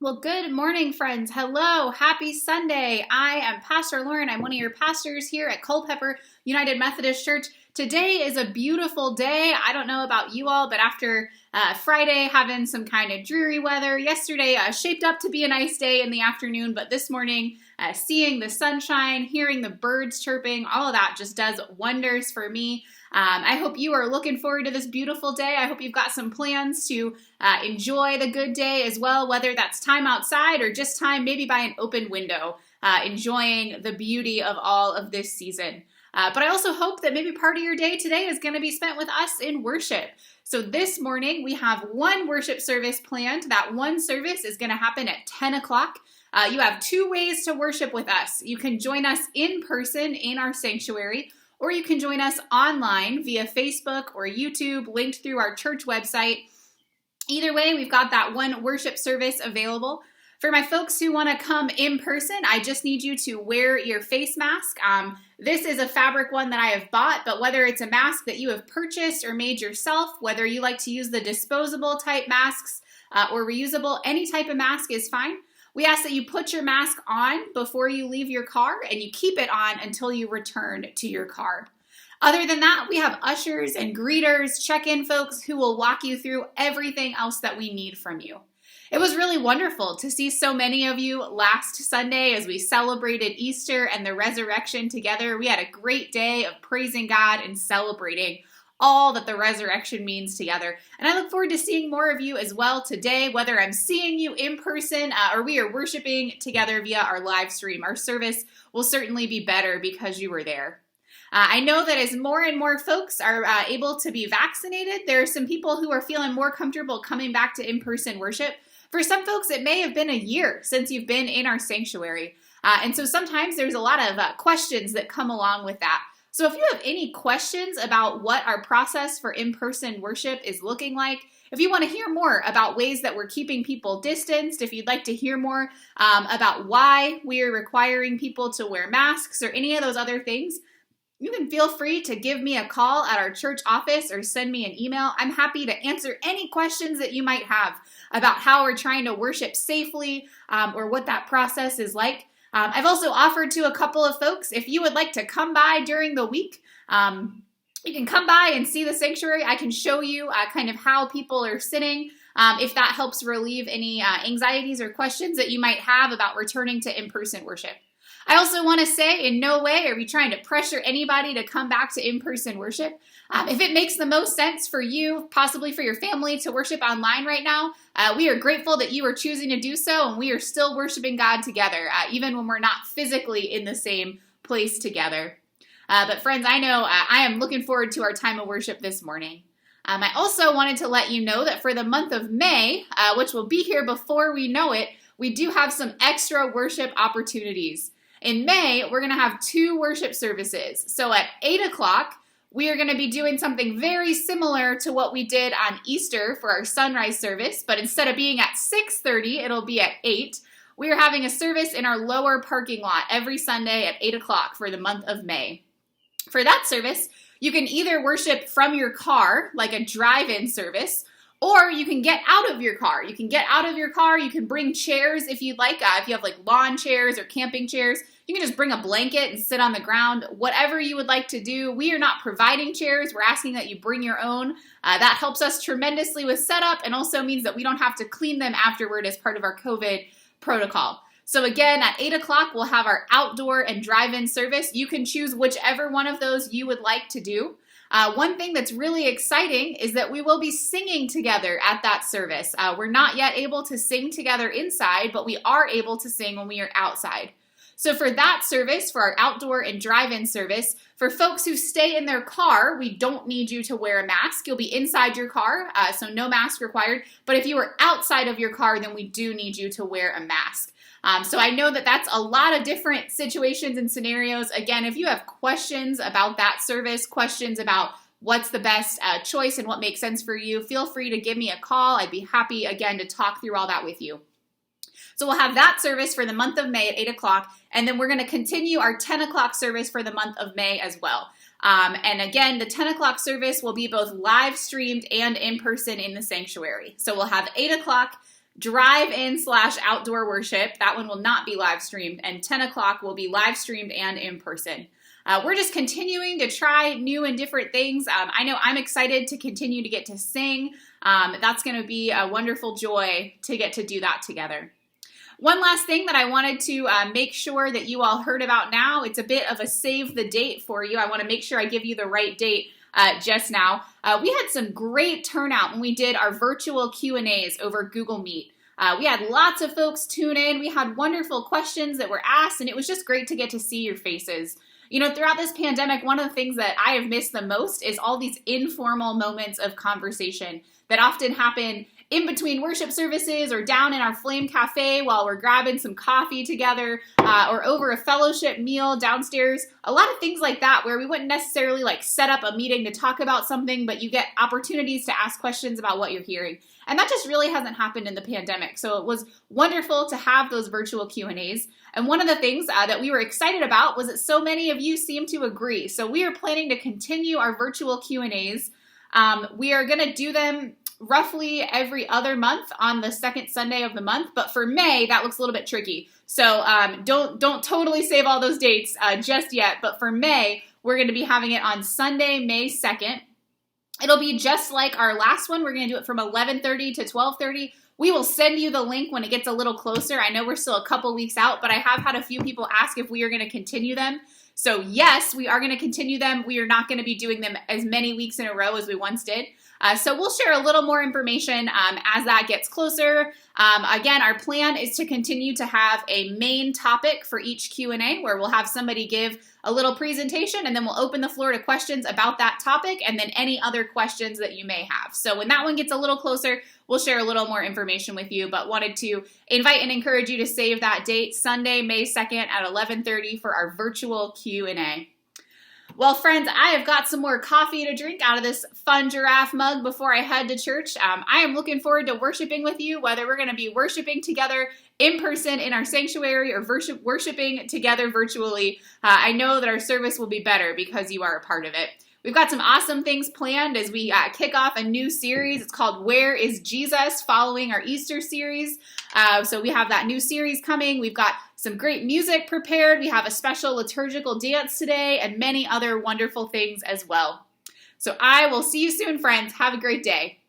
Well, good morning, friends. Hello. Happy Sunday. I am Pastor Lauren. I'm one of your pastors here at Culpeper United Methodist Church. Today is a beautiful day. I don't know about you all, but after Friday having some kind of dreary weather, yesterday shaped up to be a nice day in the afternoon, but this morning seeing the sunshine, hearing the birds chirping, all of that just does wonders for me. I hope you are looking forward to this beautiful day. I hope you've got some plans to enjoy the good day as well, whether that's time outside or just time maybe by an open window, enjoying the beauty of all of this season. But I also hope that maybe part of your day today is going to be spent with us in worship. So this morning we have one worship service planned. That one service is going to happen at 10 o'clock. You have two ways to worship with us. You can join us in person in our sanctuary, or you can join us online via Facebook or YouTube, linked through our church website. Either way, we've got that one worship service available. For my folks who want to come in person, I just need you to wear your face mask. This is a fabric one that I have bought, but whether it's a mask that you have purchased or made yourself, whether you like to use the disposable type masks or reusable, any type of mask is fine. We ask that you put your mask on before you leave your car and you keep it on until you return to your car. Other than that, we have ushers and greeters, check-in folks who will walk you through everything else that we need from you. It was really wonderful to see so many of you last Sunday as we celebrated Easter and the resurrection together. We had a great day of praising God and celebrating all that the resurrection means together. And I look forward to seeing more of you as well today, whether I'm seeing you in person or we are worshiping together via our live stream. Our service will certainly be better because you were there. I know that as more and more folks are able to be vaccinated, there are some people who are feeling more comfortable coming back to in-person worship. For some folks, it may have been a year since you've been in our sanctuary. And so sometimes there's a lot of questions that come along with that. So if you have any questions about what our process for in-person worship is looking like, if you want to hear more about ways that we're keeping people distanced, if you'd like to hear more about why we are requiring people to wear masks or any of those other things, you can feel free to give me a call at our church office or send me an email. I'm happy to answer any questions that you might have about how we're trying to worship safely or what that process is like. I've also offered to a couple of folks, if you would like to come by during the week, you can come by and see the sanctuary. I can show you kind of how people are sitting, if that helps relieve any anxieties or questions that you might have about returning to in-person worship. I also want to say in no way are we trying to pressure anybody to come back to in-person worship. If it makes the most sense for you, possibly for your family, to worship online right now, we are grateful that you are choosing to do so, and we are still worshiping God together, even when we're not physically in the same place together. But friends, I know I am looking forward to our time of worship this morning. I also wanted to let you know that for the month of May, which will be here before we know it, we do have some extra worship opportunities. In May, we're going to have two worship services. So at 8 o'clock, we are going to be doing something very similar to what we did on Easter for our sunrise service, but instead of being at 6:30, it'll be at 8. We are having a service in our lower parking lot every Sunday at 8 o'clock for the month of May. For that service, you can either worship from your car, like a drive-in service, or you can get out of your car. You can get out of your car. You can bring chairs if you'd like. If you have like lawn chairs or camping chairs, you can just bring a blanket and sit on the ground. Whatever you would like to do. We are not providing chairs. We're asking that you bring your own. That helps us tremendously with setup and also means that we don't have to clean them afterward as part of our COVID protocol. So again, at 8 o'clock, we'll have our outdoor and drive-in service. You can choose whichever one of those you would like to do. One thing that's really exciting is that we will be singing together at that service. We're not yet able to sing together inside, but we are able to sing when we are outside. So for that service, for our outdoor and drive-in service, for folks who stay in their car, we don't need you to wear a mask. You'll be inside your car, so no mask required. But if you are outside of your car, then we do need you to wear a mask. So I know that that's a lot of different situations and scenarios. Again, if you have questions about that service, questions about what's the best choice and what makes sense for you, feel free to give me a call. I'd be happy, again, to talk through all that with you. So we'll have that service for the month of May at 8 o'clock, and then we're going to continue our 10 o'clock service for the month of May as well. And again, the 10 o'clock service will be both live streamed and in person in the sanctuary. So we'll have 8 o'clock drive-in/outdoor worship. That one will not be live streamed, and 10 o'clock will be live streamed and in person. We're just continuing to try new and different things. I know I'm excited to continue to get to sing. That's going to be a wonderful joy to get to do that together. One last thing that I wanted to make sure that you all heard about now, it's a bit of a save the date for you. I want to make sure I give you the right date just now. We had some great turnout when we did our virtual Q&As over Google Meet. We had lots of folks tune in. We had wonderful questions that were asked, and it was just great to get to see your faces. You know, throughout this pandemic, one of the things that I have missed the most is all these informal moments of conversation that often happen in between worship services or down in our Flame Cafe while we're grabbing some coffee together or over a fellowship meal downstairs. A lot of things like that where we wouldn't necessarily like set up a meeting to talk about something, but you get opportunities to ask questions about what you're hearing. And that just really hasn't happened in the pandemic. So it was wonderful to have those virtual Q&As. And one of the things that we were excited about was that so many of you seemed to agree. So we are planning to continue our virtual Q&As. We are going to do them roughly every other month on the second Sunday of the month. But for May, that looks a little bit tricky. So don't totally save all those dates just yet. But for May, we're going to be having it on Sunday, May 2nd. It'll be just like our last one. We're going to do it from 11:30 to 12:30. We will send you the link when it gets a little closer. I know we're still a couple weeks out, but I have had a few people ask if we are going to continue them. So yes, we are going to continue them. We are not going to be doing them as many weeks in a row as we once did. So we'll share a little more information as that gets closer. Again, our plan is to continue to have a main topic for each Q&A where we'll have somebody give a little presentation, and then we'll open the floor to questions about that topic and then any other questions that you may have. So when that one gets a little closer, we'll share a little more information with you, but wanted to invite and encourage you to save that date, Sunday, May 2nd at 11:30 for our virtual Q&A. Well, friends, I have got some more coffee to drink out of this fun giraffe mug before I head to church. I am looking forward to worshiping with you, whether we're going to be worshiping together in person in our sanctuary or worshiping together virtually. I know that our service will be better because you are a part of it. We've got some awesome things planned as we kick off a new series. It's called Where is Jesus? Following our Easter series. So we have that new series coming. We've got some great music prepared. We have a special liturgical dance today and many other wonderful things as well. So I will see you soon, friends. Have a great day.